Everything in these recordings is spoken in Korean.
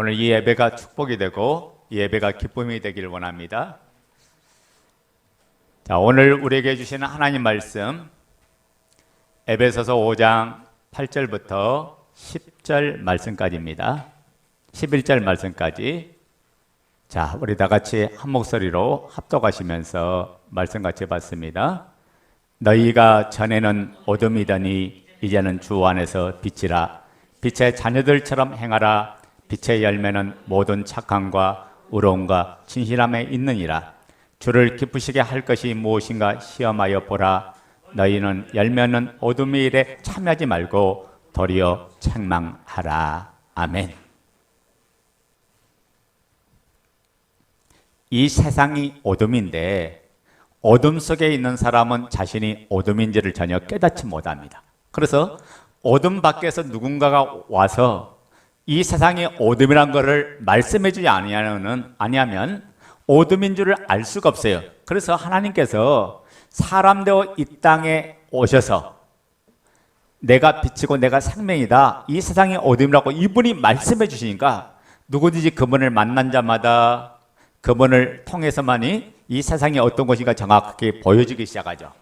오늘 이 예배가 축복이 되고 이 예배가 기쁨이 되기를 원합니다. 자, 오늘 우리에게 주시는 하나님 말씀 에베소서 5장 8절부터 10절 말씀까지입니다. 11절 말씀까지. 자, 우리 다 같이 한 목소리로 합독하시면서 말씀 같이 봤습니다. 너희가 전에는 어둠이더니 이제는 주 안에서 빛이라. 빛의 자녀들처럼 행하라. 빛의 열매는 모든 착함과 의로움과 진실함에 있느니라. 주를 기쁘시게 할 것이 무엇인가 시험하여 보라. 너희는 열매는 어둠의 일에 참여하지 말고 도리어 책망하라. 아멘. 이 세상이 어둠인데 어둠 속에 있는 사람은 자신이 어둠인지를 전혀 깨닫지 못합니다. 그래서 어둠 밖에서 누군가가 와서 이 세상이 어둠이란 것을 말씀해 주지 아니하면 어둠인 줄을 알 수가 없어요. 그래서 하나님께서 사람 되어 이 땅에 오셔서 내가 빛이고 내가 생명이다, 이 세상이 어둠이라고 이분이 말씀해 주시니까 누구든지 그분을 만난 자마다 그분을 통해서만이 이 세상이 어떤 것인가 정확하게 보여주기 시작하죠.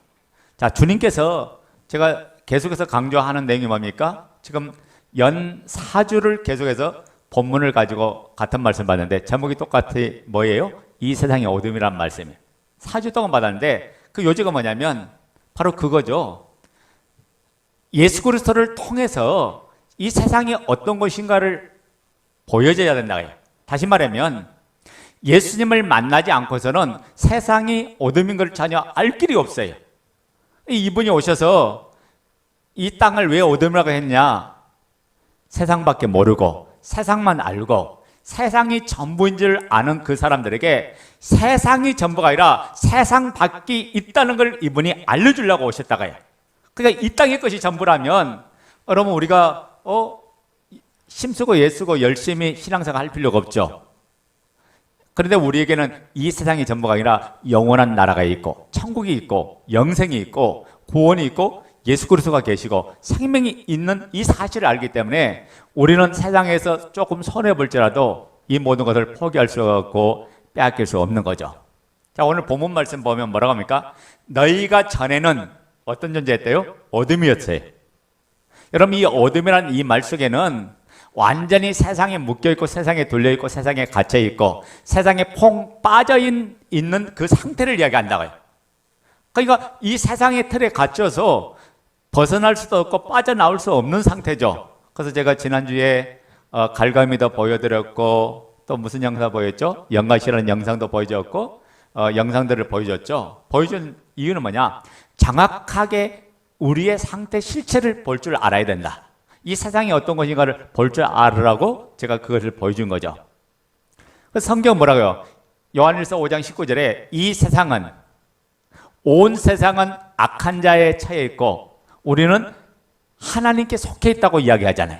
자, 주님께서 제가 계속해서 강조하는 내용이 뭡니까? 지금 연 4주를 계속해서 본문을 가지고 같은 말씀 받았는데 제목이 똑같이 뭐예요? 이 세상의 어둠이란 말씀이에요. 4주 동안 받았는데 그 요지가 뭐냐면 바로 그거죠. 예수 그리스도를 통해서 이 세상이 어떤 것인가를 보여줘야 된다. 다시 말하면 예수님을 만나지 않고서는 세상이 어둠인 걸 전혀 알 길이 없어요. 이분이 오셔서 이 땅을 왜 어둠이라고 했냐? 세상밖에 모르고 세상만 알고 세상이 전부인 줄 아는 그 사람들에게 세상이 전부가 아니라 세상 밖이 있다는 걸 이분이 알려주려고 오셨다고요. 그러니까 이 땅의 것이 전부라면 여러분 우리가 힘쓰고 애쓰고 열심히 신앙생활 할 필요가 없죠. 그런데 우리에게는 이 세상이 전부가 아니라 영원한 나라가 있고 천국이 있고 영생이 있고 구원이 있고 예수 그리스도가 계시고 생명이 있는 이 사실을 알기 때문에 우리는 세상에서 조금 손해볼지라도 이 모든 것을 포기할 수 없고 빼앗길 수 없는 거죠. 자, 오늘 본문 말씀 보면 뭐라고 합니까? 너희가 전에는 어떤 존재였대요? 어둠이었어요. 여러분, 이 어둠이라는 이 말 속에는 완전히 세상에 묶여있고 세상에 돌려있고 세상에 갇혀있고 세상에 퐁 빠져있는 그 상태를 이야기한다고요. 그러니까 이 세상의 틀에 갇혀서 벗어날 수도 없고 빠져나올 수 없는 상태죠. 그래서 제가 지난주에 갈감이도 보여드렸고 또 무슨 영상 보였죠? 영가시라는 영상도 보여줬고 영상들을 보여줬죠. 보여준 이유는 뭐냐? 정확하게 우리의 상태 실체를 볼 줄 알아야 된다. 이 세상이 어떤 것인가를 볼 줄 알으라고 제가 그것을 보여준 거죠. 성경 뭐라고요? 요한일서 5장 19절에 이 세상은 온 세상은 악한 자에 처해 있고 우리는 하나님께 속해 있다고 이야기하잖아요.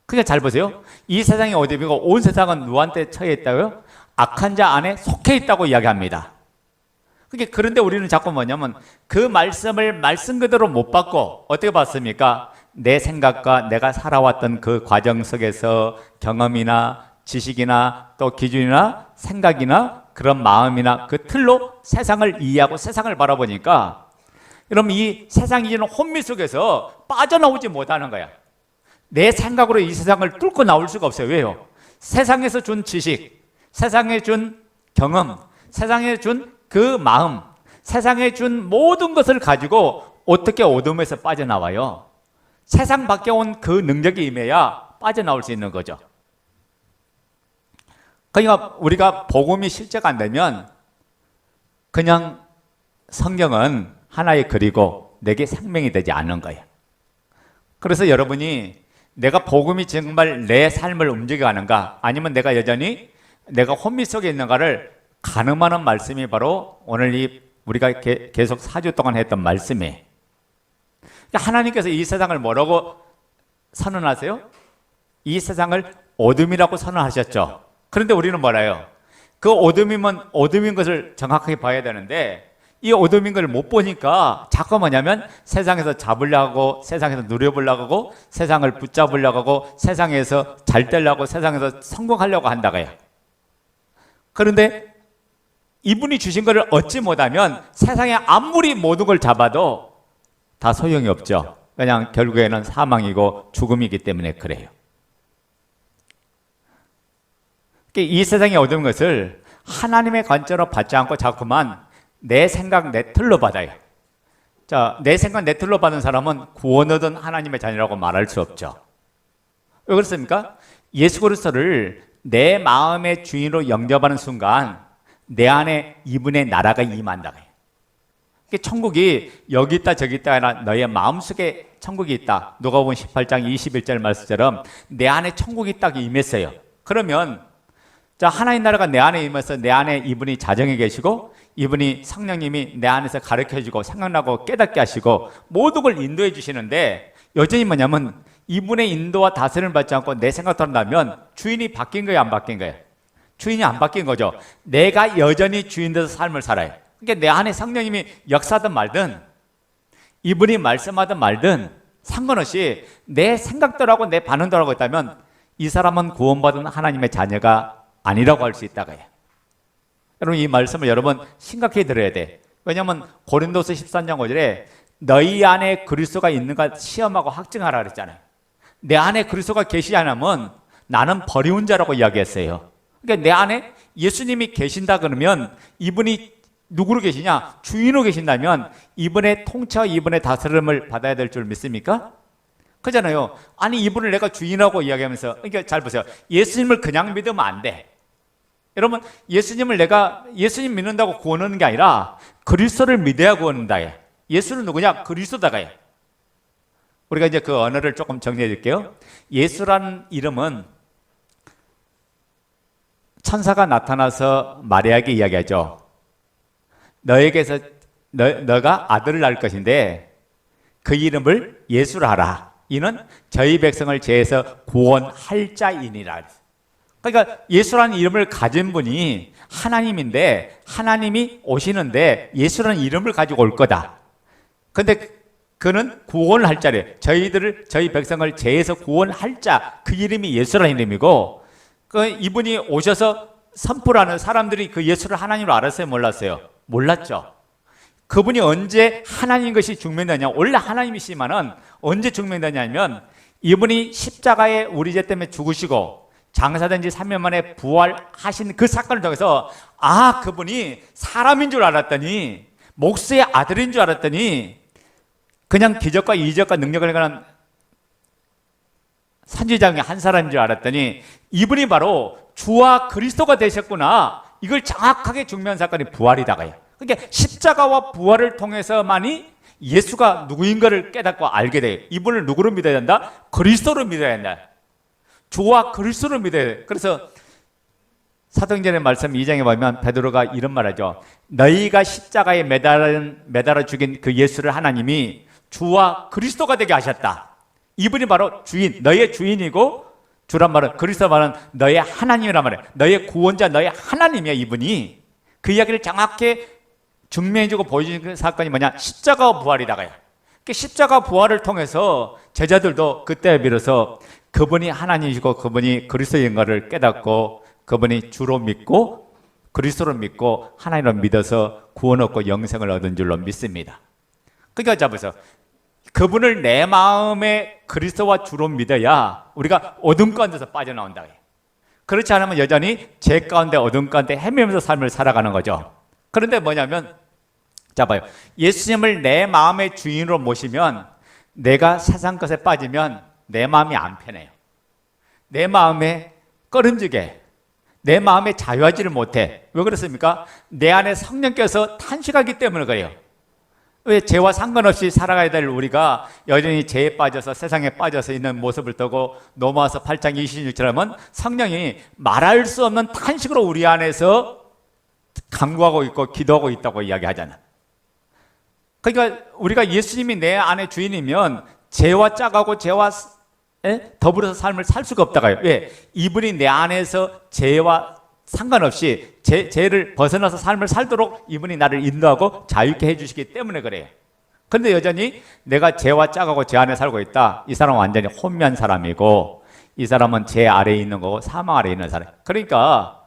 그러니까 잘 보세요. 이 세상이 어디이고 온 세상은 누구한테 처해 있다고요? 악한 자 안에 속해 있다고 이야기합니다. 그런데 우리는 자꾸 뭐냐면 그 말씀을 말씀 그대로 못 받고 어떻게 받습니까? 내 생각과 내가 살아왔던 그 과정 속에서 경험이나 지식이나 또 기준이나 생각이나 그런 마음이나 그 틀로 세상을 이해하고 세상을 바라보니까 여러분 이 세상이 주는 혼미 속에서 빠져나오지 못하는 거야. 내 생각으로 이 세상을 뚫고 나올 수가 없어요. 왜요? 세상에서 준 지식, 세상에 준 경험, 세상에 준 그 마음, 세상에 준 모든 것을 가지고 어떻게 어둠에서 빠져나와요? 세상 밖에 온 그 능력이 임해야 빠져나올 수 있는 거죠. 그러니까 우리가 복음이 실제가 안 되면 그냥 성경은 하나의 글이고 내게 생명이 되지 않는 거예요. 그래서 여러분이 내가 복음이 정말 내 삶을 움직여가는가 아니면 내가 여전히 내가 혼미 속에 있는가를 가늠하는 말씀이 바로 오늘 우리가 계속 4주 동안 했던 말씀이에요. 하나님께서 이 세상을 뭐라고 선언하세요? 이 세상을 어둠이라고 선언하셨죠. 그런데 우리는 뭐라요? 그 어둠이면 어둠인 것을 정확하게 봐야 되는데 이 어둠인 걸 못 보니까 자꾸 뭐냐면 세상에서 잡으려고 하고, 세상에서 누려보려고 하고, 세상을 붙잡으려고 하고, 세상에서 잘 되려고, 세상에서 성공하려고 한다고요. 그런데 이분이 주신 것을 얻지 못하면 세상에 아무리 모든 걸 잡아도 다 소용이 없죠. 그냥 결국에는 사망이고 죽음이기 때문에 그래요. 이 세상에 얻은 것을 하나님의 관점으로 받지 않고 자꾸만 내 생각, 내 틀로 받아요. 자, 내 생각, 내 틀로 받은 사람은 구원 얻은 하나님의 자녀라고 말할 수 없죠. 왜 그렇습니까? 예수 그리스도를 내 마음의 주인으로 영접하는 순간 내 안에 이분의 나라가 임한다. 천국이 여기 있다 저기 있다 아니라 너의 마음속에 천국이 있다. 누가복음 18장 21절 말씀처럼 내 안에 천국이 딱 임했어요. 그러면 자, 하나님 나라가 내 안에 임해서 내 안에 이분이 자정에 계시고 이분이 성령님이 내 안에서 가르쳐주고 생각나고 깨닫게 하시고 모든 걸 인도해 주시는데 여전히 뭐냐면 이분의 인도와 다스림을 받지 않고 내 생각대로 나면 주인이 바뀐 거예요, 안 바뀐 거예요? 주인이 안 바뀐 거죠. 내가 여전히 주인 돼서 삶을 살아요. 그러니까 내 안에 성령님이 역사하든 말든 이분이 말씀하든 말든 상관없이 내 생각대로하고 내 반응대로 하고 있다면 이 사람은 구원받은 하나님의 자녀가 아니라고 할 수 있다고요. 여러분 이 말씀을 여러분 심각히 들어야 돼. 왜냐하면 고린도서 13장 5절에 너희 안에 그리스도가 있는가 시험하고 확증하라 그랬잖아요. 내 안에 그리스도가 계시지 않으면 나는 버리운 자라고 이야기했어요. 그러니까 내 안에 예수님이 계신다 그러면 이분이 누구로 계시냐? 주인으로 계신다면 이분의 통치와 이분의 다스림을 받아야 될 줄 믿습니까? 그잖아요. 아니 이분을 내가 주인하고 이야기하면서 그러니까 잘 보세요. 예수님을 그냥 믿으면 안 돼. 여러분 예수님을 내가 예수님 믿는다고 구원 얻는 게 아니라 그리스도를 믿어야 구원 얻는다. 예수는 누구냐? 그리스도다가요. 우리가 이제 그 언어를 조금 정리해 드릴게요. 예수라는 이름은 천사가 나타나서 마리아에게 이야기하죠. 너에게서 너가 아들을 낳을 것인데 그 이름을 예수라 하라. 이는 저희 백성을 죄에서 구원할 자이니라. 그러니까 예수라는 이름을 가진 분이 하나님인데 하나님이 오시는데 예수라는 이름을 가지고 올 거다. 근데 그는 구원을 할 자래. 저희 백성을 죄에서 구원할 자. 그 이름이 예수라는 이름이고 그 이분이 오셔서 선포라는 사람들이 그 예수를 하나님으로 알았어요, 몰랐어요? 몰랐죠. 그분이 언제 하나님 것이 증명되냐? 원래 하나님이시지만은 언제 증명되냐면 이분이 십자가에 우리 죄 때문에 죽으시고 장사된 지 3년 만에 부활하신 그 사건을 통해서 아, 그분이 사람인 줄 알았더니 목수의 아들인 줄 알았더니 그냥 기적과 이적과 능력을 행하는 선지자의 한 사람인 줄 알았더니 이분이 바로 주와 그리스도가 되셨구나. 이걸 정확하게 증명한 사건이 부활이다가요. 그러니까 십자가와 부활을 통해서만이 예수가 누구인가를 깨닫고 알게 돼요. 이분을 누구로 믿어야 된다? 그리스도로 믿어야 된다. 주와 그리스도를 믿어야 돼. 그래서 사도행전의 말씀 2장에 보면 베드로가 이런 말하죠. 너희가 십자가에 매달아 죽인 그 예수를 하나님이 주와 그리스도가 되게 하셨다. 이분이 바로 주인, 너의 주인이고 주란 말은 그리스도 말은 너의 하나님이란 말이야. 너의 구원자, 너의 하나님이야. 이분이 그 이야기를 정확히 증명해주고 보여주는 사건이 뭐냐? 십자가와 부활이다가요. 십자가 부활을 통해서 제자들도 그때 비로소 그분이 하나님이시고 그분이 그리스도인 것을 깨닫고 그분이 주로 믿고 그리스도를 믿고 하나님을 믿어서 구원 얻고 영생을 얻은 줄로 믿습니다. 그러니까 잡으세요. 그분을 내 마음에 그리스도와 주로 믿어야 우리가 어둠 가운데서 빠져나온다. 그렇지 않으면 여전히 죄 가운데 어둠 가운데 헤매면서 삶을 살아가는 거죠. 그런데 뭐냐면 자 봐요. 예수님을 내 마음의 주인으로 모시면 내가 세상 것에 빠지면 내 마음이 안 편해요. 내 마음에 꺼름지게 내 마음에 자유하지를 못해. 왜 그렇습니까? 내 안에 성령께서 탄식하기 때문에 그래요. 왜 죄와 상관없이 살아가야 될 우리가 여전히 죄에 빠져서 세상에 빠져서 있는 모습을 두고 넘어와서 8장 26절에는 성령이 말할 수 없는 탄식으로 우리 안에서 간구하고 있고 기도하고 있다고 이야기하잖아. 그러니까 우리가 예수님이 내 안에 주인이면 죄와 짝하고 죄와 더불어서 삶을 살 수가 없다가요. 왜? 이분이 내 안에서 죄와 상관없이 죄를 벗어나서 삶을 살도록 이분이 나를 인도하고 자유케 해주시기 때문에 그래요. 그런데 여전히 내가 죄와 짝하고 죄 안에 살고 있다. 이 사람은 완전히 혼미한 사람이고 이 사람은 죄 아래에 있는 거고 사망 아래에 있는 사람. 그러니까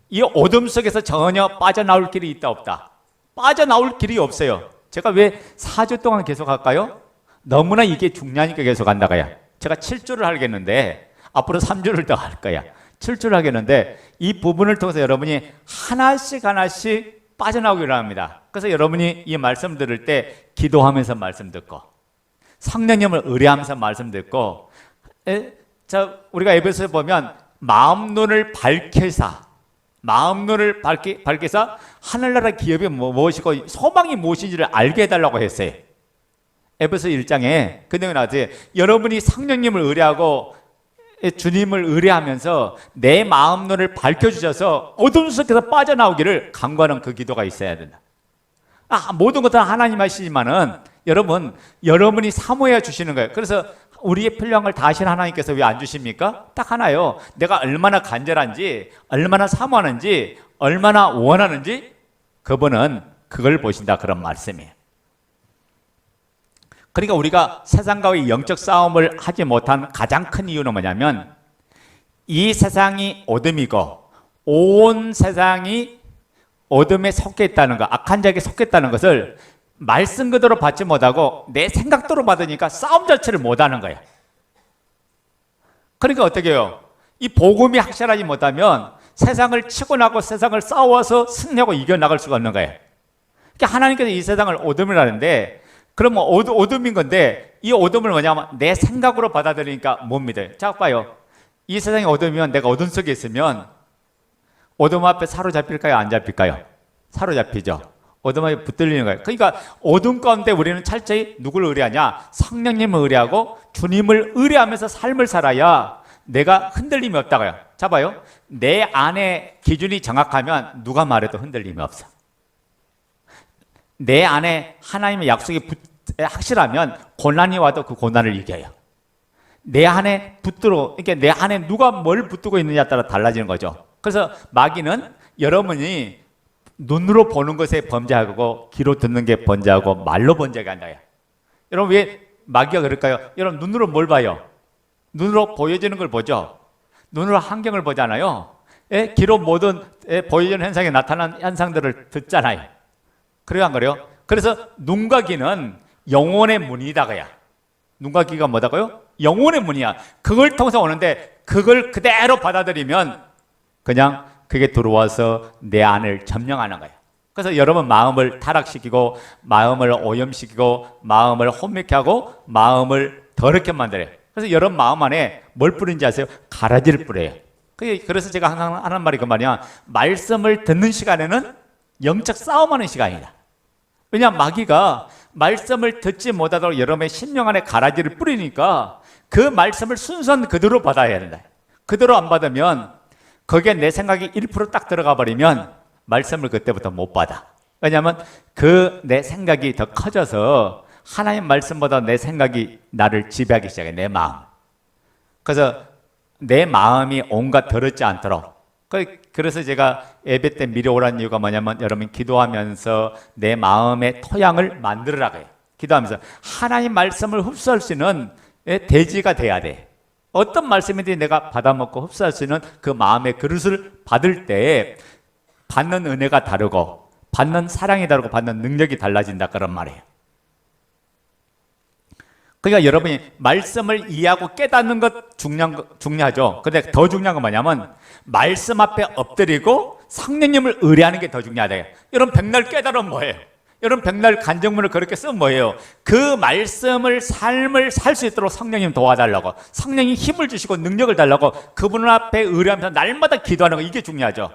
이 어둠 속에서 전혀 빠져나올 길이 있다 없다? 빠져나올 길이 없어요. 제가 왜 4주 동안 계속 할까요? 너무나 이게 중요하니까 계속 한다고요. 제가 7주를 하겠는데 앞으로 3주를 더 할 거야. 7주를 하겠는데 이 부분을 통해서 여러분이 하나씩 빠져나오기를 합니다. 그래서 여러분이 이 말씀 들을 때 기도하면서 말씀 듣고 성령님을 의뢰하면서 말씀 듣고 우리가 에베소에 보면 마음 눈을 밝혀서 하늘나라 기업이 무엇이고 소망이 무엇인지를 알게 해달라고 했어요. 에베소 1장에 그 내용이 나왔지. 여러분이 성령님을 의뢰하고 주님을 의뢰하면서 내 마음 눈을 밝혀주셔서 어둠 속에서 빠져나오기를 간구하는 그 기도가 있어야 된다. 모든 것은 하나님 하시지만은 여러분이 사모해 주시는 거예요. 그래서 우리의 필요한 걸 다 하시는 하나님께서 왜 안 주십니까? 딱 하나요. 내가 얼마나 간절한지, 얼마나 사모하는지, 얼마나 원하는지 그분은 그걸 보신다, 그런 말씀이에요. 그러니까 우리가 세상과의 영적 싸움을 하지 못한 가장 큰 이유는 뭐냐면 이 세상이 어둠이고 온 세상이 어둠에 속해 있다는 것, 악한 자에게 속해 있다는 것을 말씀 그대로 받지 못하고 내 생각대로 받으니까 싸움 자체를 못하는 거야. 그러니까 어떻게 해요? 이 복음이 확실하지 못하면 세상을 치고 나고 세상을 싸워서 승리하고 이겨나갈 수가 없는 거예요. 그러니까 하나님께서 이 세상을 어둠이라는데 그러면 어둠인 건데 이 어둠을 뭐냐면 내 생각으로 받아들이니까 못 믿어요. 자, 봐요. 이 세상이 어둠이면 내가 어둠 속에 있으면 어둠 앞에 사로잡힐까요? 안 잡힐까요? 사로잡히죠. 어둠 앞에 붙들리는 거예요. 그러니까 어둠 가운데 우리는 철저히 누구를 의뢰하냐? 성령님을 의뢰하고 주님을 의뢰하면서 삶을 살아야 내가 흔들림이 없다고요. 자, 봐요. 내 안에 기준이 정확하면 누가 말해도 흔들림이 없어. 내 안에 하나님의 약속이 확실하면 고난이 와도 그 고난을 이겨요. 내 안에 그러니까 내 안에 누가 뭘 붙들고 있느냐에 따라 달라지는 거죠. 그래서 마귀는 여러분이 눈으로 보는 것에 범죄하고 귀로 듣는 게 범죄하고 말로 범죄하게 한다. 여러분 왜 마귀가 그럴까요? 여러분 눈으로 뭘 봐요? 눈으로 보여지는 걸 보죠. 눈으로 환경을 보잖아요. 귀로 모든 보여지는 현상에 나타난 현상들을 듣잖아요. 그래요, 안 그래요? 그래서 눈과 귀는 영혼의 문이다가야. 눈과 귀가 뭐다고요? 영혼의 문이야. 그걸 통해서 오는데 그걸 그대로 받아들이면 그냥 그게 들어와서 내 안을 점령하는 거예요. 그래서 여러분 마음을 타락시키고 마음을 오염시키고 마음을 혼미케 하고 마음을 더럽게 만들어요. 그래서 여러분 마음 안에 뭘 뿌리는지 아세요? 가라지를 뿌려요. 그래서 제가 항상 하는 말이 그 말이야. 말씀을 듣는 시간에는 영적 싸움하는 시간이다. 왜냐하면 마귀가 말씀을 듣지 못하도록 여러분의 심령 안에 가라지를 뿌리니까 그 말씀을 순수한 그대로 받아야 된다. 그대로 안 받으면 거기에 내 생각이 1%딱 들어가 버리면 말씀을 그때부터 못 받아. 왜냐하면 그 내 생각이 더 커져서 하나님 말씀보다 내 생각이 나를 지배하기 시작해. 내 마음. 그래서 내 마음이 온갖 더럽지 않도록. 그래서 제가 예배 때 미리 오라는 이유가 뭐냐면 여러분 기도하면서 내 마음의 토양을 만들으라고 해요. 기도하면서 하나님 말씀을 흡수할 수 있는 대지가 돼야 돼. 어떤 말씀이든지 내가 받아먹고 흡수할 수 있는 그 마음의 그릇을 받을 때 받는 은혜가 다르고 받는 사랑이 다르고 받는 능력이 달라진다, 그런 말이에요. 그러니까 여러분이 말씀을 이해하고 깨닫는 것 중요하죠. 근데 더 중요한 건 뭐냐면 말씀 앞에 엎드리고 성령님을 의뢰하는 게 더 중요하다. 여러분 백날 깨달으면 뭐예요? 여러분 백날 간증문을 그렇게 쓰면 뭐예요? 그 말씀을 삶을 살 수 있도록 성령님 도와달라고, 성령이 힘을 주시고 능력을 달라고 그분 앞에 의뢰하면서 날마다 기도하는 거, 이게 중요하죠.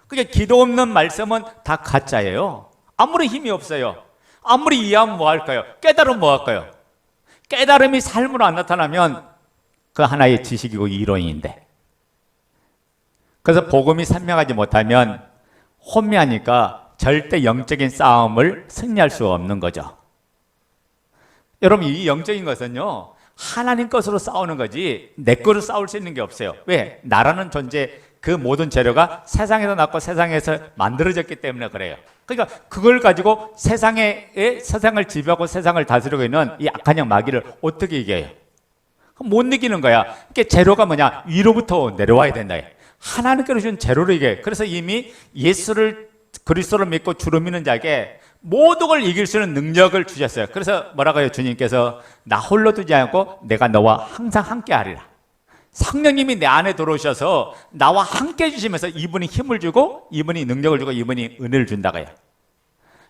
그러니까 기도 없는 말씀은 다 가짜예요. 아무리 힘이 없어요. 아무리 이해하면 뭐 할까요? 깨달으면 뭐 할까요? 깨달음이 삶으로 안 나타나면 그 하나의 지식이고 이론인데, 그래서 복음이 선명하지 못하면 혼미하니까 절대 영적인 싸움을 승리할 수 없는 거죠. 여러분 이 영적인 것은요 하나님 것으로 싸우는 거지 내 것으로 싸울 수 있는 게 없어요. 왜? 나라는 존재, 그 모든 재료가 세상에서 났고 세상에서 만들어졌기 때문에 그래요. 그러니까 그걸 가지고 세상을 지배하고 세상을 다스리고 있는 이 악한 영 마귀를 어떻게 이겨요? 못 이기는 거야. 그러니까 재료가 뭐냐? 위로부터 내려와야 된다. 하나님께로 준 재료를 이겨요. 그래서 이미 그리스도를 믿고 주로 믿는 자에게 모든 걸 이길 수 있는 능력을 주셨어요. 그래서 뭐라고 해요? 주님께서 나 홀로 두지 않고 내가 너와 항상 함께 하리라. 성령님이 내 안에 들어오셔서 나와 함께 해주시면서 이분이 힘을 주고 이분이 능력을 주고 이분이 은혜를 준다고요.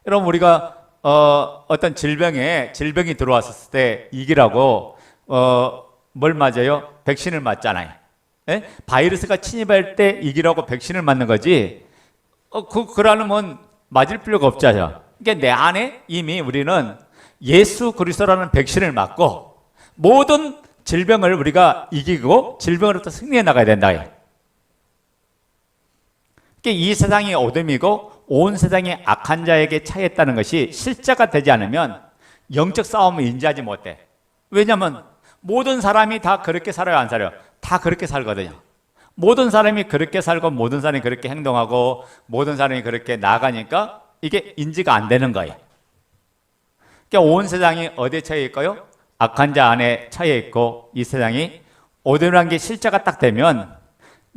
여러분 우리가 어떤 질병이 들어왔을 때 이기라고 뭘 맞아요? 백신을 맞잖아요. 예? 바이러스가 침입할 때 이기라고 백신을 맞는 거지 그러면 맞을 필요가 없잖아요. 그러니까 내 안에 이미 우리는 예수 그리스도라는 백신을 맞고 모든 질병을 우리가 이기고 질병으로부터 승리해 나가야 된다. 그러니까 이 세상이 어둠이고 온 세상이 악한 자에게 차있다는 것이 실제가 되지 않으면 영적 싸움을 인지하지 못해. 왜냐하면 모든 사람이 다 그렇게 살아요, 안 살아요? 다 그렇게 살거든요. 모든 사람이 그렇게 살고 모든 사람이 그렇게 행동하고 모든 사람이 그렇게 나가니까 이게 인지가 안 되는 거예요. 그러니까 온 세상이 어디에 처해 있고요? 악한 자 안에 처해 있고 이 세상이 어둠이라는 게 실제가 딱 되면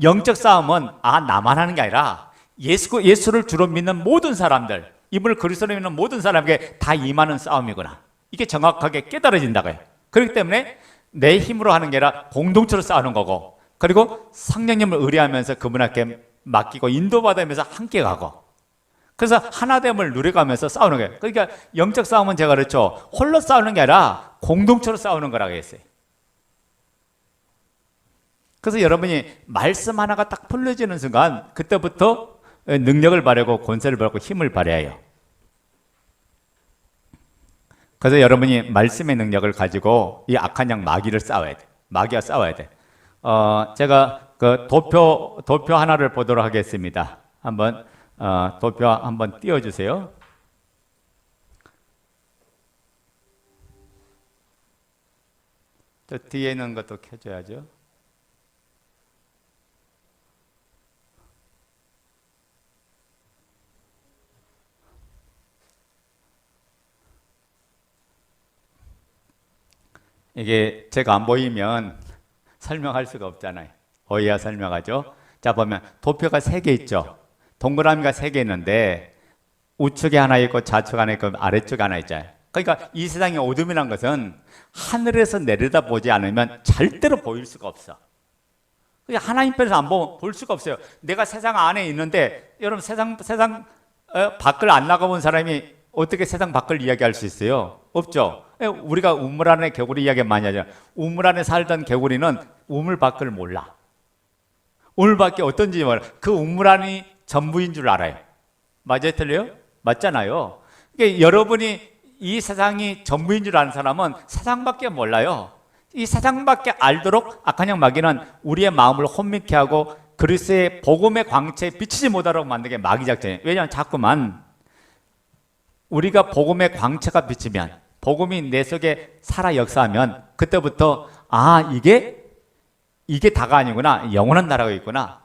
영적 싸움은 나만 하는 게 아니라 예수를 주로 믿는 모든 사람들, 이분을 그리스도로 믿는 모든 사람에게 다 임하는 싸움이구나. 이게 정확하게 깨달아진다고요. 그렇기 때문에 내 힘으로 하는 게 아니라 공동체로 싸우는 거고 그리고 성령님을 의뢰하면서 그분에게 맡기고 인도받으면서 함께 가고 그래서 하나됨을 누려가면서 싸우는 거예요. 그러니까 영적 싸움은 제가 그렇죠. 홀로 싸우는 게 아니라 공동체로 싸우는 거라고 했어요. 그래서 여러분이 말씀 하나가 딱 풀려지는 순간 그때부터 능력을 발휘하고 권세를 발휘하고 힘을 발휘해요. 그래서 여러분이 말씀의 능력을 가지고 이 악한 영 마귀를 싸워야 돼. 마귀와 싸워야 돼. 제가 그 도표 하나를 보도록 하겠습니다. 한번 도표 한번 띄워주세요. 저 뒤에 있는 것도 켜줘야죠. 이게 제가 안 보이면 설명할 수가 없잖아요. 보여야 설명하죠. 자, 보면 도표가 3개 있죠. 동그라미가 3개 있는데 우측에 하나 있고 좌측 하나 있고 아래쪽에 하나 있잖아요. 그러니까 이 세상의 어둠이란 것은 하늘에서 내려다보지 않으면 절대로 보일 수가 없어. 하나님 편에서 안 보면 볼 수가 없어요. 내가 세상 안에 있는데 여러분 세상 밖을 안 나가본 사람이 어떻게 세상 밖을 이야기할 수 있어요? 없죠. 우리가 우물 안에 개구리 이야기 많이 하죠. 우물 안에 살던 개구리는 우물 밖을 몰라. 우물 밖에 어떤지 몰라. 그 우물 안이 전부인 줄 알아요. 맞아요? 틀려요? 맞잖아요. 그러니까 여러분이 이 세상이 전부인 줄 아는 사람은 세상밖에 몰라요. 이 세상밖에 알도록 악한 영 마귀는 우리의 마음을 혼미케 하고 그리스도의 복음의 광채에 비치지 못하도록 만드는 게 마귀 작전이에요. 왜냐하면 자꾸만 우리가 복음의 광채가 비치면 복음이 내 속에 살아 역사하면 그때부터 이게 다가 아니구나. 영원한 나라가 있구나.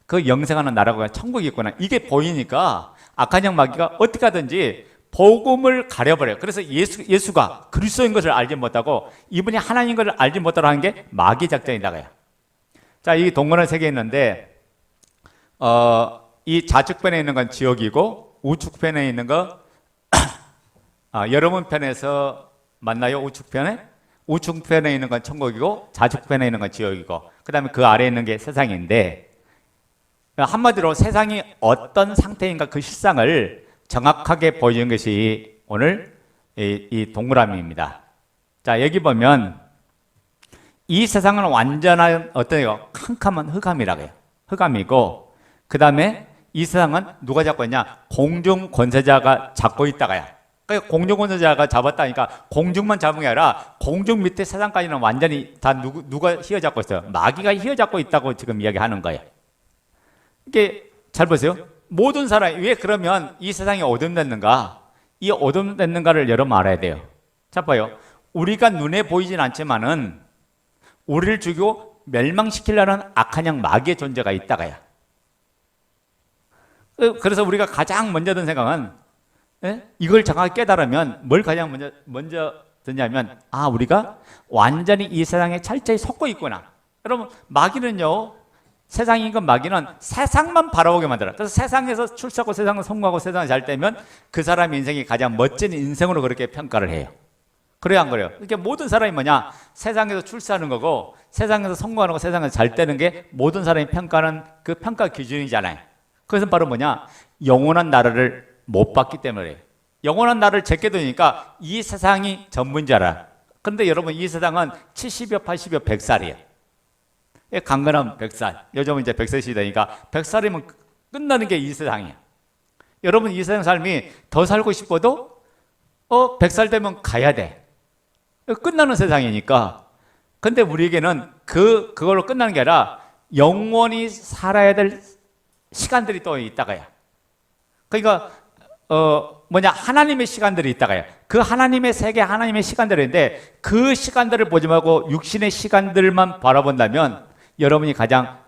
그 영생하는 나라가 천국이 있구나. 이게 보이니까 악한 영 마귀가 어떻게 하든지 복음을 가려버려요. 그래서 예수가 그리스도인 것을 알지 못하고 이분이 하나님인 것을 알지 못하도록 하는 게 마귀 작전이라고요. 자, 이 동그란 3개 있는데 이 좌측편에 있는 건 지옥이고 우측편에 있는 거 여러분 편에서 맞나요? 우측편에? 우측편에 있는 건 천국이고 좌측편에 있는 건 지옥이고 그 다음에 그 아래에 있는 게 세상인데 한마디로 세상이 어떤 상태인가 그 실상을 정확하게 보여주는 것이 오늘 이 동그라미입니다. 자, 여기 보면 이 세상은 완전한 어때요? 캄캄한 흑암이라고 해요. 흑암이고 그 다음에 이 세상은 누가 잡고 있냐? 공중 권세자가 잡고 있다가요. 그러니까 공중 권세자가 잡았다니까 공중만 잡은 게 아니라 공중 밑에 세상까지는 완전히 다 누가 휘어잡고 있어요. 마귀가 휘어잡고 있다고 지금 이야기하는 거예요. 이게 잘 보세요. 모든 사람이 왜 그러면 이 세상이 어둠됐는가? 이 어둠됐는가를 여러분 알아야 돼요. 자, 봐요. 우리가 눈에 보이진 않지만은 우리를 죽이고 멸망시키려는 악한 영 마귀의 존재가 있다가요. 그래서 우리가 가장 먼저 든 생각은, 예? 이걸 정확히 깨달으면 뭘 가장 먼저 드냐면, 아, 우리가 완전히 이 세상에 철저히 속고 있구나. 여러분, 마귀는요, 세상인 건 마귀는 세상만 바라보게 만들어요. 그래서 세상에서 출세하고 세상을 성공하고 세상을 잘 되면 그 사람의 인생이 가장 멋진 인생으로 그렇게 평가를 해요. 그래야 안 그래요? 이렇게 모든 사람이 뭐냐? 세상에서 출세하는 거고 세상에서 성공하는 거, 세상에서 잘 되는 게 모든 사람이 평가하는 그 평가 기준이잖아요. 그것은 바로 뭐냐? 영원한 나라를 못 봤기 때문에. 영원한 나라를 제게 되니까 이 세상이 전부인줄. 그런데 여러분, 이 세상은 70여 80여 100살이에요. 강건한 100살. 요즘은 이제 100세 시대니까 100살이면 끝나는 게 이 세상이에요. 여러분, 이 세상 삶이 더 살고 싶어도 100살 되면 가야 돼. 끝나는 세상이니까. 근데 우리에게는 그걸로 끝나는 게 아니라 영원히 살아야 될 시간들이 또 있다가요. 그러니까 하나님의 시간들이 있다가요. 그 하나님의 세계, 하나님의 시간들인데 그 시간들을 보지 말고 육신의 시간들만 바라본다면 여러분이 가장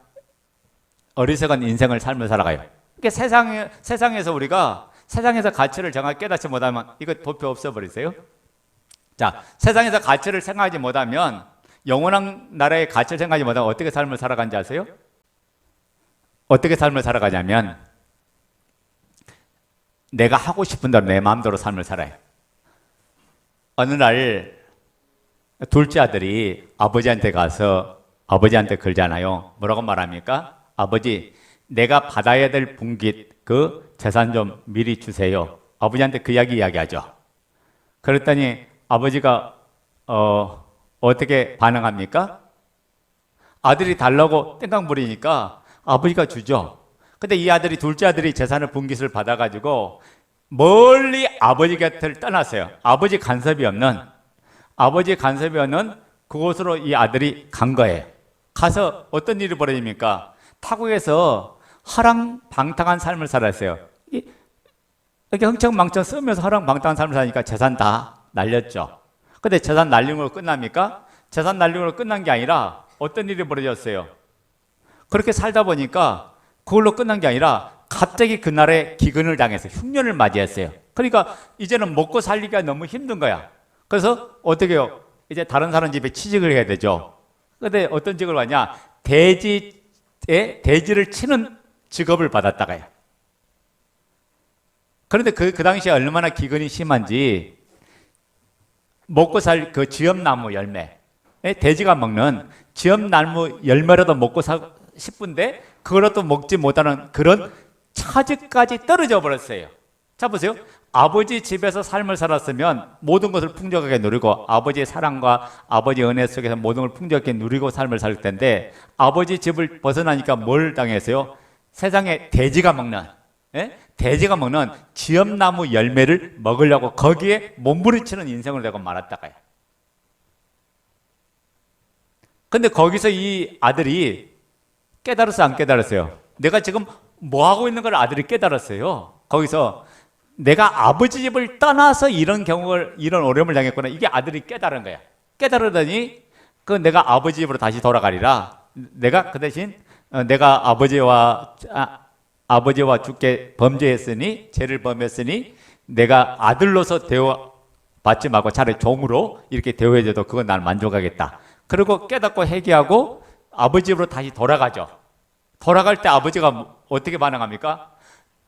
어리석은 인생을 삶을 살아가요. 그러니까 세상에서 우리가 세상에서 가치를 정확히 깨닫지 못하면 이거 도표 없어버리세요. 자, 세상에서 가치를 생각하지 못하면, 영원한 나라의 가치를 생각하지 못하면 어떻게 삶을 살아가는지 아세요? 어떻게 삶을 살아가냐면 내가 하고 싶은 대로 내 마음대로 삶을 살아요. 어느 날 둘째 아들이 아버지한테 가서 아버지한테 걸잖아요. 뭐라고 말합니까? 아버지, 내가 받아야 될 분깃 그 재산 좀 미리 주세요. 아버지한테 그 이야기하죠. 그랬더니 아버지가 어떻게 반응합니까? 아들이 달라고 땡깡 부리니까 아버지가 주죠. 근데 이 아들이, 둘째 아들이 재산을 분깃을 받아가지고 멀리 아버지 곁을 떠났어요. 아버지 간섭이 없는 그곳으로 이 아들이 간 거예요. 가서 어떤 일이 벌어집니까? 타국에서 허랑방탕한 삶을 살았어요. 이렇게 흥청망청 쓰면서 허랑방탕한 삶을 사니까 재산 다 날렸죠. 근데 재산 날린 걸로 끝납니까? 재산 날린 걸로 끝난 게 아니라 어떤 일이 벌어졌어요? 그렇게 살다 보니까 그걸로 끝난 게 아니라 갑자기 그날에 기근을 당해서 흉년을 맞이했어요. 그러니까 이제는 먹고 살기가 너무 힘든 거야. 그래서 어떻게 해요? 이제 다른 사람 집에 취직을 해야 되죠. 근데 어떤 직업을 하냐? 대지를 치는 직업을 받았다가요. 그런데 그 당시에 얼마나 기근이 심한지 먹고 살 그 지엄나무 열매, 돼지가 먹는 지엄나무 열매라도 먹고 싶은데 그거라도 먹지 못하는 그런 처지까지 떨어져 버렸어요. 자, 보세요. 아버지 집에서 삶을 살았으면 모든 것을 풍족하게 누리고 아버지의 사랑과 아버지의 은혜 속에서 모든 걸 풍족하게 누리고 삶을 살 텐데 아버지 집을 벗어나니까 뭘 당했어요? 세상에 돼지가 먹는 지엄나무 열매를 먹으려고 거기에 몸부림치는 인생을 되고 말았다가요. 근데 거기서 이 아들이 깨달았어요, 안 깨달았어요? 내가 지금 뭐 하고 있는 걸 아들이 깨달았어요. 거기서 내가 아버지 집을 떠나서 이런 어려움을 당했구나. 이게 아들이 깨달은 거야. 깨달으더니 내가 아버지 집으로 다시 돌아가리라. 내가 그 대신 내가 아버지와 주께 범죄했으니, 죄를 범했으니 내가 아들로서 대우받지 말고 차라리 종으로 이렇게 대우해줘도 그건 난 만족하겠다. 그리고 깨닫고 회개하고 아버지 집으로 다시 돌아가죠. 돌아갈 때 아버지가 어떻게 반응합니까?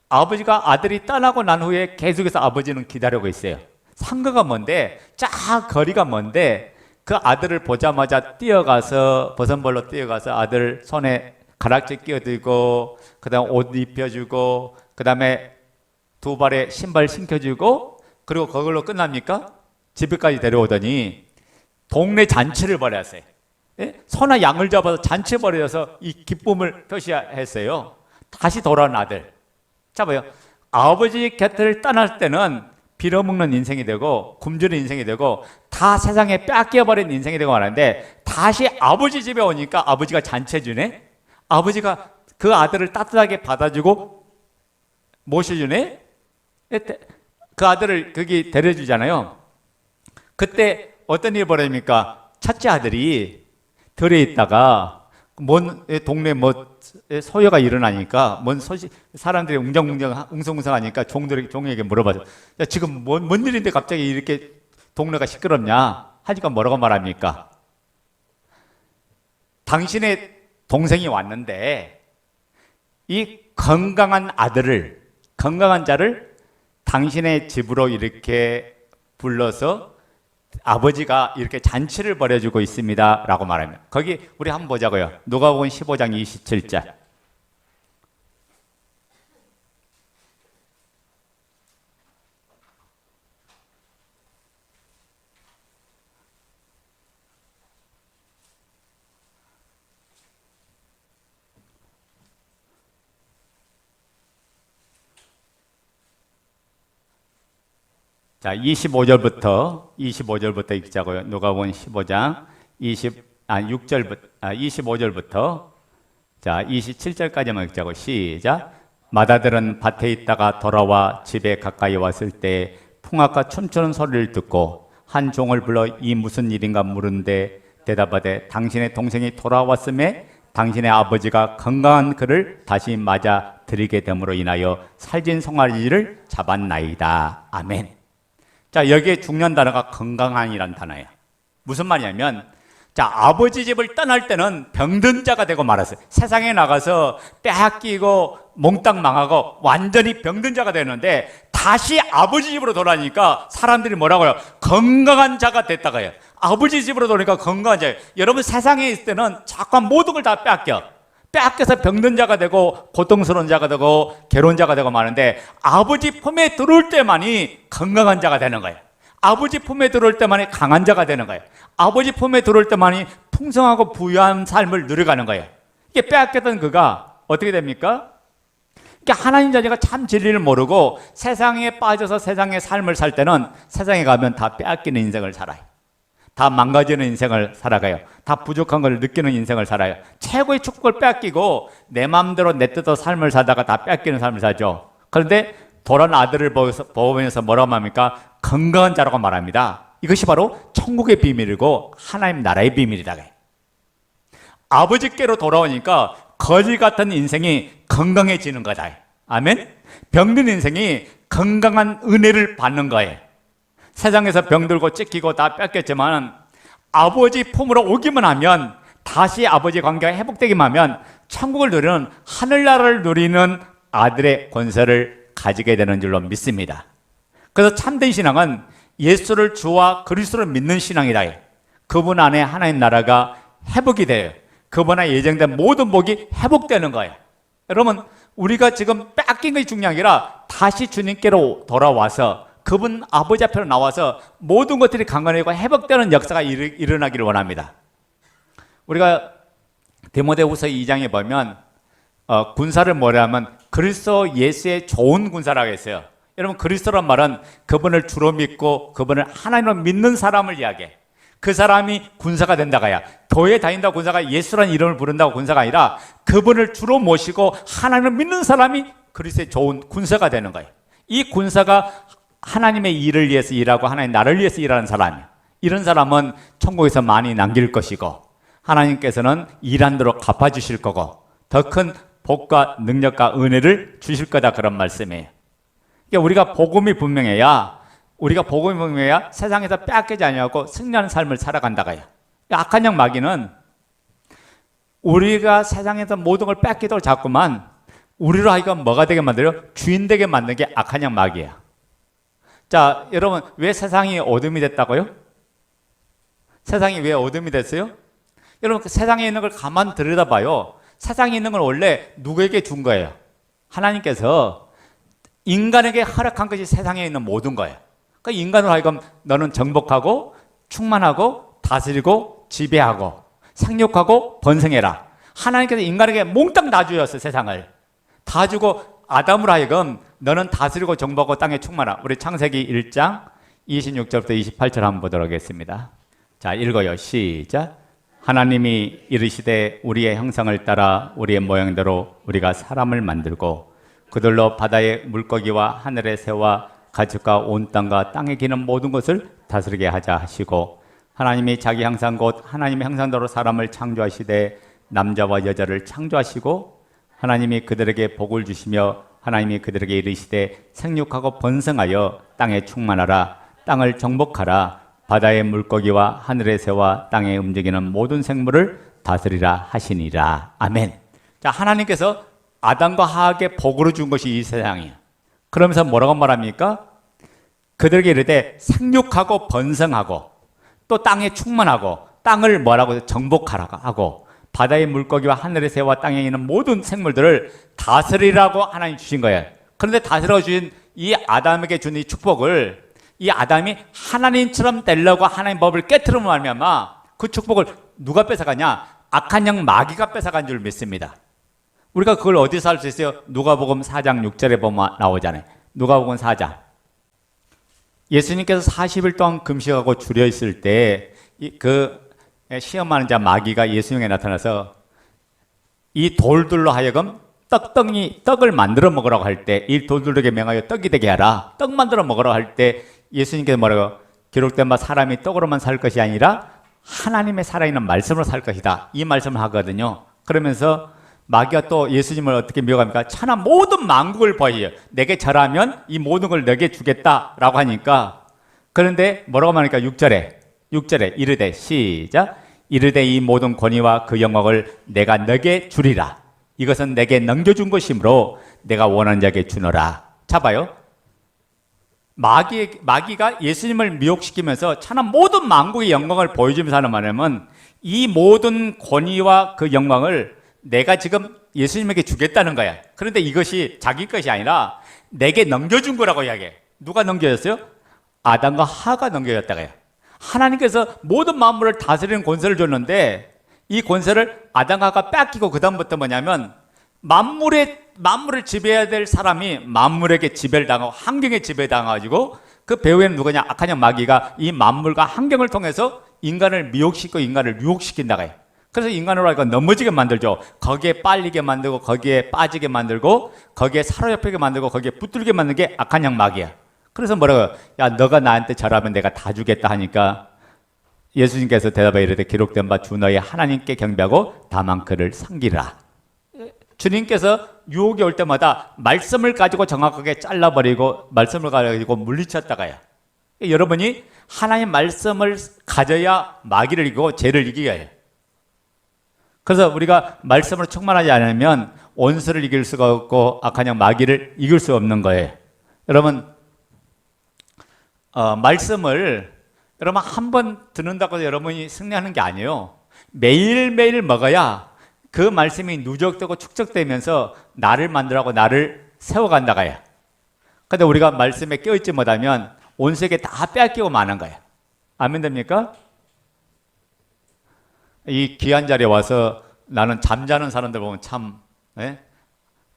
아버지가 아들이 떠나고 난 후에 계속해서 아버지는 기다리고 있어요. 상거가 먼데, 거리가 먼데 그 아들을 보자마자 뛰어가서 버선벌로 뛰어가서 아들 손에 가락지 끼워들고 그 다음 옷 입혀주고 그 다음에 두 발에 신발 신겨주고 그리고 그걸로 끝납니까? 집에까지 데려오더니 동네 잔치를 벌였어요. 소나 양을 잡아서 잔치 벌여서 이 기쁨을 표시했어요. 다시 돌아온 아들. 자, 봐요. 아버지 곁을 떠날 때는 빌어먹는 인생이 되고 굶주린 인생이 되고 다 세상에 뺏겨버린 인생이 되고 말하는데 다시 아버지 집에 오니까 아버지가 잔치해주네. 아버지가 그 아들을 따뜻하게 받아주고 모셔주네. 그 아들을 거기 데려주잖아요. 그때 어떤 일이 벌어집니까? 첫째 아들이 들에 있다가 먼 동네 뭐 소요가 일어나니까 먼 소식 사람들이 웅성웅성하니까 종에게 물어봐서 야, 지금 뭔 일인데 갑자기 이렇게 동네가 시끄럽냐 하니까 뭐라고 말합니까? 당신의 동생이 왔는데 이 건강한 자를 당신의 집으로 이렇게 불러서 아버지가 이렇게 잔치를 벌여주고 있습니다 라고 말합니다. 거기 우리 한번 보자고요. 누가복음 15장 27절. 자, 25절부터 읽자고요. 누가복음 15장 25절부터 자, 27절까지만 읽자고. 시작. 마다들은 밭에 있다가 돌아와 집에 가까이 왔을 때 풍악과 춤추는 소리를 듣고 한 종을 불러 이 무슨 일인가 물은데 대답하되 당신의 동생이 돌아왔음에 당신의 아버지가 건강한 그를 다시 맞아 드리게 됨으로 인하여 살진 송아지를 잡았나이다. 아멘. 자, 여기에 중요한 단어가 건강한이라는 단어예요. 무슨 말이냐면, 자, 아버지 집을 떠날 때는 병든 자가 되고 말았어요. 세상에 나가서 빼앗기고 몽땅 망하고 완전히 병든 자가 되는데 다시 아버지 집으로 돌아오니까 사람들이 뭐라고요? 건강한 자가 됐다고 해요. 아버지 집으로 돌아오니까 건강한 자예요. 여러분 세상에 있을 때는 자꾸 모든 걸 다 빼앗겨서 병든 자가 되고 고통스러운 자가 되고 괴로운 자가 되고 마는데 아버지 품에 들어올 때만이 건강한 자가 되는 거예요. 아버지 품에 들어올 때만이 강한 자가 되는 거예요. 아버지 품에 들어올 때만이 풍성하고 부유한 삶을 누려가는 거예요. 이게 빼앗겼던 그가 어떻게 됩니까? 그러니까 하나님 자녀가 참 진리를 모르고 세상에 빠져서 세상의 삶을 살 때는 세상에 가면 다 빼앗기는 인생을 살아요. 다 망가지는 인생을 살아가요. 다 부족한 걸 느끼는 인생을 살아요. 최고의 축복을 빼앗기고 내 마음대로 내 뜻대로 삶을 살다가 다 빼앗기는 삶을 살죠. 그런데 돌아온 아들을 보면서 뭐라고 합니까? 건강한 자라고 말합니다. 이것이 바로 천국의 비밀이고 하나님 나라의 비밀이라고 해요. 아버지께로 돌아오니까 거지 같은 인생이 건강해지는 거다. 아멘? 병든 인생이 건강한 은혜를 받는 거예요. 세상에서 병들고 찢기고 다 뺏겼지만 아버지 품으로 오기만 하면 다시 아버지 관계가 회복되기만 하면 천국을 누리는 하늘나라를 누리는 아들의 권세를 가지게 되는 줄로 믿습니다. 그래서 참된 신앙은 예수를 주와 그리스도를 믿는 신앙이다. 그분 안에 하나님 나라가 회복이 돼요. 그분 안에 예정된 모든 복이 회복되는 거예요. 여러분 우리가 지금 뺏긴 것이 중요한 게 아니라 다시 주님께로 돌아와서 그분 아버지 앞으로 나와서 모든 것들이 강건하고 회복되는 역사가 일어나기를 원합니다. 우리가 디모데후서 2장에 보면 군사를 뭐라면 그리스도 예수의 좋은 군사라고 했어요. 여러분 그리스도란 말은 그분을 주로 믿고 그분을 하나님으로 믿는 사람을 이야기해. 그 사람이 군사가 된다고 해야 교회 다닌다고 군사가 예수라는 이름을 부른다고 군사가 아니라 그분을 주로 모시고 하나님을 믿는 사람이 그리스도의 좋은 군사가 되는 거예요. 이 군사가 하나님의 일을 위해서 일하고 하나님 나를 위해서 일하는 사람이에요. 이런 사람은 천국에서 많이 남길 것이고 하나님께서는 일한 대로 갚아주실 거고 더 큰 복과 능력과 은혜를 주실 거다 그런 말씀이에요. 그러니까 우리가 복음이 분명해야 세상에서 빼앗기지 아니하고 승리하는 삶을 살아간다고 해요. 악한 영 마귀는 우리가 세상에서 모든 걸 뺏기도록 자꾸만 우리로 하여금 뭐가 되게 만들어요? 주인 되게 만드는 게 악한 영 마귀예요. 자, 여러분 왜 세상이 어둠이 됐다고요? 세상이 왜 어둠이 됐어요? 여러분 그 세상에 있는 걸 가만 들여다봐요. 세상에 있는 걸 원래 누구에게 준 거예요? 하나님께서 인간에게 허락한 것이 세상에 있는 모든 거예요. 그러니까 인간으로 하여금 너는 정복하고 충만하고 다스리고 지배하고 생육하고 번성해라. 하나님께서 인간에게 몽땅 다 주셨어요. 세상을 다 주고 아담으로 하여금 너는 다스리고 정복하고 땅에 충만하라. 우리 창세기 1장 26절부터 28절 한번 보도록 하겠습니다. 자, 읽어요. 시작. 하나님이 이르시되 우리의 형상을 따라 우리의 모양대로 우리가 사람을 만들고 그들로 바다의 물고기와 하늘의 새와 가축과 온 땅과 땅에 기는 모든 것을 다스리게 하자 하시고 하나님이 자기 형상 곧 하나님의 형상대로 사람을 창조하시되 남자와 여자를 창조하시고 하나님이 그들에게 복을 주시며 하나님이 그들에게 이르시되 생육하고 번성하여 땅에 충만하라. 땅을 정복하라. 바다의 물고기와 하늘의 새와 땅에 움직이는 모든 생물을 다스리라 하시니라. 아멘. 자, 하나님께서 아담과 하와에게 복으로 준 것이 이 세상이에요. 그러면서 뭐라고 말합니까? 그들에게 이르되 생육하고 번성하고 또 땅에 충만하고 땅을 뭐라고 정복하라고 하고 바다의 물고기와 하늘의 새와 땅에 있는 모든 생물들을 다스리라고 하나님 주신 거예요. 그런데 다스려 주신 이 아담에게 준 이 축복을 이 아담이 하나님처럼 되려고 하나님 법을 깨트려 말미암아 그 축복을 누가 뺏어가냐? 악한 영 마귀가 뺏어간 줄 믿습니다. 우리가 그걸 어디서 알 수 있어요? 누가복음 4장 6절에 보면 나오잖아요. 누가복음 4장. 예수님께서 40일 동안 금식하고 줄여 있을 때 그 시험하는 자 마귀가 예수님에게 나타나서 이 돌들로 하여금 떡을 만들어 먹으라고 할 때 이 돌들에게 명하여 떡이 되게 하라. 떡 만들어 먹으라고 할 때 예수님께서 뭐라고? 기록된 바 사람이 떡으로만 살 것이 아니라 하나님의 살아있는 말씀으로 살 것이다. 이 말씀을 하거든요. 그러면서 마귀가 또 예수님을 어떻게 미혹합니까? 천하 모든 만국을 보여요. 내게 절하면 이 모든 걸 내게 주겠다라고 하니까 그런데 뭐라고 말하니까 6절에 이르되 시작 이르되 이 모든 권위와 그 영광을 내가 너게 주리라. 이것은 내게 넘겨준 것이므로 내가 원하는 자에게 주노라. 잡아요. 마귀가 예수님을 미혹시키면서 천하 모든 만국의 영광을 보여주면서 하는 말은 이 모든 권위와 그 영광을 내가 지금 예수님에게 주겠다는 거야. 그런데 이것이 자기 것이 아니라 내게 넘겨준 거라고 이야기해. 누가 넘겨줬어요? 아담과 하가 넘겨줬다고 해요. 하나님께서 모든 만물을 다스리는 권세를 줬는데 이 권세를 아담과 하가 뺏기고 그 다음부터 뭐냐면 만물을 지배해야 될 사람이 만물에게 지배를 당하고 환경에 지배당해가지고 그 배후에는 누구냐? 악한 영 마귀가 이 만물과 환경을 통해서 인간을 미혹시키고 인간을 유혹시킨다고 해요. 그래서 인간으로 하여금 넘어지게 만들죠. 거기에 빨리게 만들고 거기에 빠지게 만들고 거기에 사로잡히게 만들고 거기에 붙들게 만드는 게 악한 영 마귀야. 그래서 뭐라고? 야, 너가 나한테 절하면 내가 다 주겠다 하니까 예수님께서 대답하여 이르되 기록된 바 주 너희 하나님께 경배하고 다만 그를 섬기라. 주님께서 유혹이 올 때마다 말씀을 가지고 정확하게 잘라버리고 말씀을 가지고 물리쳤다가요. 여러분이 하나님 말씀을 가져야 마귀를 이기고 죄를 이기게 해요. 그래서 우리가 말씀으로 충만하지 않으면 원수를 이길 수가 없고 악한 영 마귀를 이길 수 없는 거예요. 여러분 말씀을 여러분 한 번 듣는다고 해서 여러분이 승리하는 게 아니에요. 매일매일 먹어야 그 말씀이 누적되고 축적되면서 나를 만들어가고 나를 세워간다가요. 근데 우리가 말씀에 깨어있지 못하면 원수에게 다 빼앗기고 마는 거예요. 아멘 됩니까? 이 귀한 자리에 와서 나는 잠자는 사람들 보면 참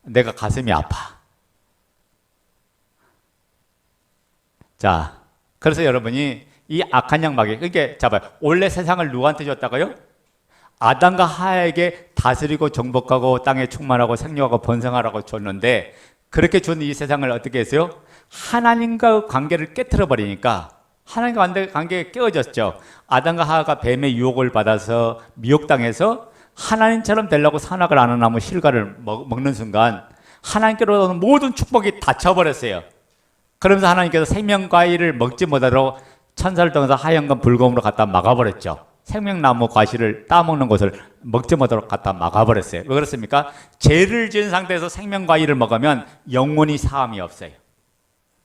내가 가슴이 아파. 자, 그래서 여러분이 이 악한 양 마귀 그게 잡아요. 원래 세상을 누구한테 줬다고요? 아담과 하와에게 다스리고 정복하고 땅에 충만하고 생육하고 번성하라고 줬는데 그렇게 준 이 세상을 어떻게 했어요? 하나님과 관계를 깨트려 버리니까 하나님과 관계가 깨어졌죠. 아담과 하와가 뱀의 유혹을 받아서 미혹당해서 하나님처럼 되려고 선악을 안 하는 나무 실과를 먹는 순간 하나님께로 오는 모든 축복이 닫혀버렸어요. 그러면서 하나님께서 생명과일을 먹지 못하도록 천사를 통해서 하얀 불검으로 갖다 막아버렸죠. 생명나무 과실을 따먹는 것을 먹지 못하도록 갖다 막아버렸어요. 왜 그렇습니까? 죄를 지은 상태에서 생명과일을 먹으면 영원히 사함이 없어요.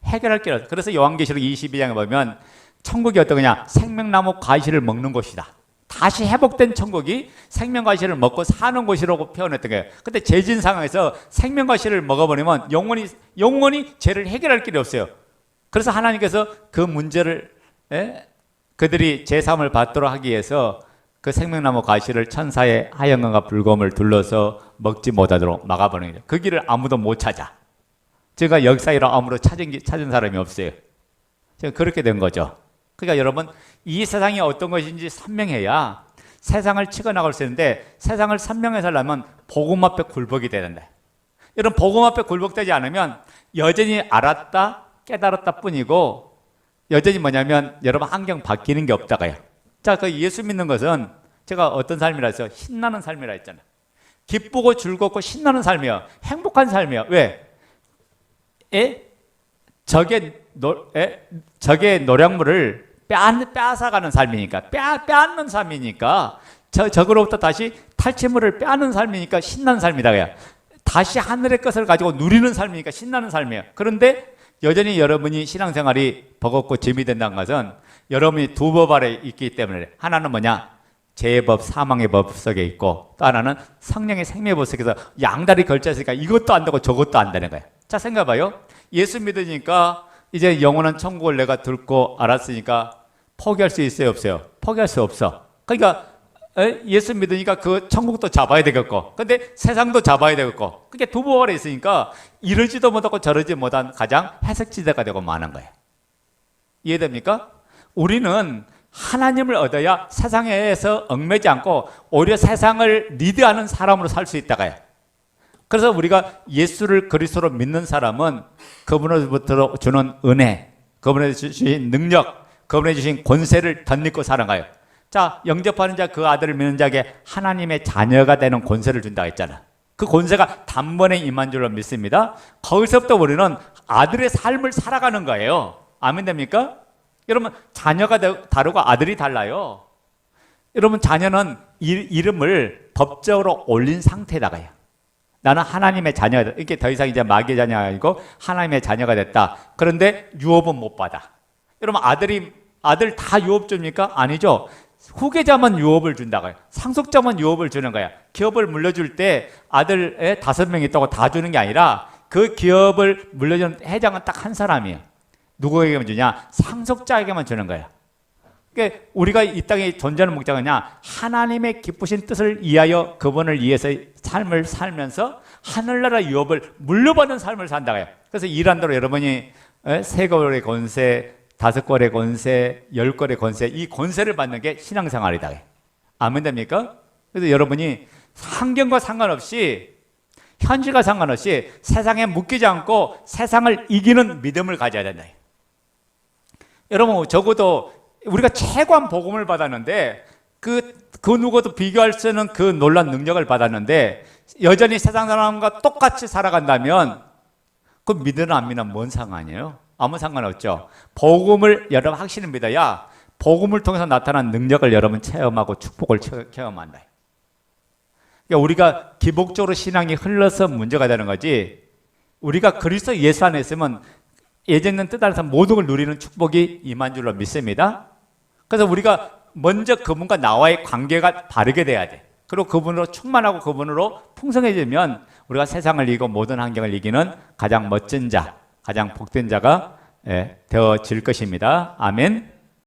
해결할 게 없어요. 그래서 요한계시록 22장에 보면 천국이 어떤 거냐? 생명나무 과실을 먹는 곳이다. 다시 회복된 천국이 생명과실을 먹고 사는 곳이라고 표현했던 거예요. 근데 죄 지은 상황에서 생명과실을 먹어버리면 영원히 죄를 해결할 길이 없어요. 그래서 하나님께서 그 문제를 그들이 제3을 받도록 하기 위해서 그 생명나무 과실을 천사의 하얀과 불검을 둘러서 먹지 못하도록 막아버리는 거죠. 그 길을 아무도 못 찾아. 제가 역사이라 아무도 찾은 사람이 없어요. 제가 그렇게 된 거죠. 그러니까 여러분 이 세상이 어떤 것인지 선명해야 세상을 치고 나갈 수 있는데 세상을 선명히 살려면 복음 앞에 굴복이 되는데 여러분 복음 앞에 굴복되지 않으면 여전히 알았다 깨달았다 뿐이고 여전히 뭐냐면 여러분 환경 바뀌는 게 없다가요. 자, 그 예수 믿는 것은 제가 어떤 삶이라 했어요? 신나는 삶이라 했잖아요. 기쁘고 즐겁고 신나는 삶이에요. 행복한 삶이에요. 왜? 적의 노력물을 빼앗아가는 삶이니까, 빼앗는 삶이니까, 적으로부터 다시 탈취물을 빼앗는 삶이니까 신나는 삶이다. 다시 하늘의 것을 가지고 누리는 삶이니까 신나는 삶이에요. 그런데 여전히 여러분이 신앙생활이 버겁고 재미된다는 것은 여러분이 두 법 아래 있기 때문에, 하나는 뭐냐? 죄의 법, 사망의 법 속에 있고, 또 하나는 성령의 생명의 법 속에서 양다리 걸쳐있으니까 이것도 안 되고 저것도 안 되는 거예요. 자, 생각해봐요. 예수 믿으니까 이제 영원한 천국을 내가 듣고 알았으니까 포기할 수 있어요, 없어요? 포기할 수 없어. 그러니까 예수 믿으니까 그 천국도 잡아야 되겠고, 근데 세상도 잡아야 되겠고, 그게 두 법 아래 있으니까 이러지도 못하고 저러지 못한 가장 해석지대가 되고 마는 거예요. 이해됩니까? 우리는 하나님을 얻어야 세상에서 얽매지 않고 오히려 세상을 리드하는 사람으로 살 수 있다가요. 그래서 우리가 예수를 그리스도로 믿는 사람은 그분으로부터 주는 은혜, 그분에 주신 능력, 그분에 주신 권세를 덧입고 살아가요. 자, 영접하는 자, 그 아들을 믿는 자에게 하나님의 자녀가 되는 권세를 준다 했잖아. 그 권세가 단번에 임한 줄로 믿습니다. 거기서부터 우리는 아들의 삶을 살아가는 거예요. 아멘 됩니까? 여러분, 자녀가 다르고 아들이 달라요. 여러분, 자녀는 이름을 법적으로 올린 상태다가요. 나는 하나님의 자녀가 됐다. 이게 더 이상 이제 마귀의 자녀가 아니고 하나님의 자녀가 됐다. 그런데 유업은 못 받아. 여러분, 아들 다 유업 줍니까? 아니죠. 후계자만 유업을 준다고요. 상속자만 유업을 주는 거야. 기업을 물려줄 때 아들 5명 있다고 다 주는 게 아니라 그 기업을 물려주는 회장은 딱 한 사람이에요. 누구에게만 주냐? 상속자에게만 주는 거야. 그러니까 우리가 이 땅에 존재하는 목적은 하나님의 기쁘신 뜻을 이하여 그분을 위해서 삶을 살면서 하늘나라 유업을 물려받는 삶을 산다고요. 그래서 일한 대로 여러분이 3골의 권세, 5골의 권세, 10골의 권세, 이 권세를 받는 게 신앙생활이다. 아멘 됩니까? 그래서 여러분이 환경과 상관없이, 현실과 상관없이 세상에 묶이지 않고 세상을 이기는 믿음을 가져야 된다. 여러분, 적어도 우리가 최고한 복음을 받았는데 그 누구도 비교할 수 없는 그 놀라운 능력을 받았는데 여전히 세상 사람과 똑같이 살아간다면 그 믿으나 안 믿으나 뭔 상관이에요? 아무 상관없죠. 복음을 여러분 확실히 믿어야 복음을 통해서 나타난 능력을 여러분 체험하고 축복을 체험한다. 그러니까 우리가 기복적으로 신앙이 흘러서 문제가 되는 거지, 우리가 그리스도 예수 안에 있으면 예정된 뜻 안에서 모든 걸 누리는 축복이 임한 줄로 믿습니다. 그래서 우리가 먼저 그분과 나와의 관계가 바르게 돼야 돼. 그리고 그분으로 충만하고 그분으로 풍성해지면 우리가 세상을 이기고 모든 환경을 이기는 가장 멋진 자, 가장 복된 자가 되어질 것입니다. 아멘.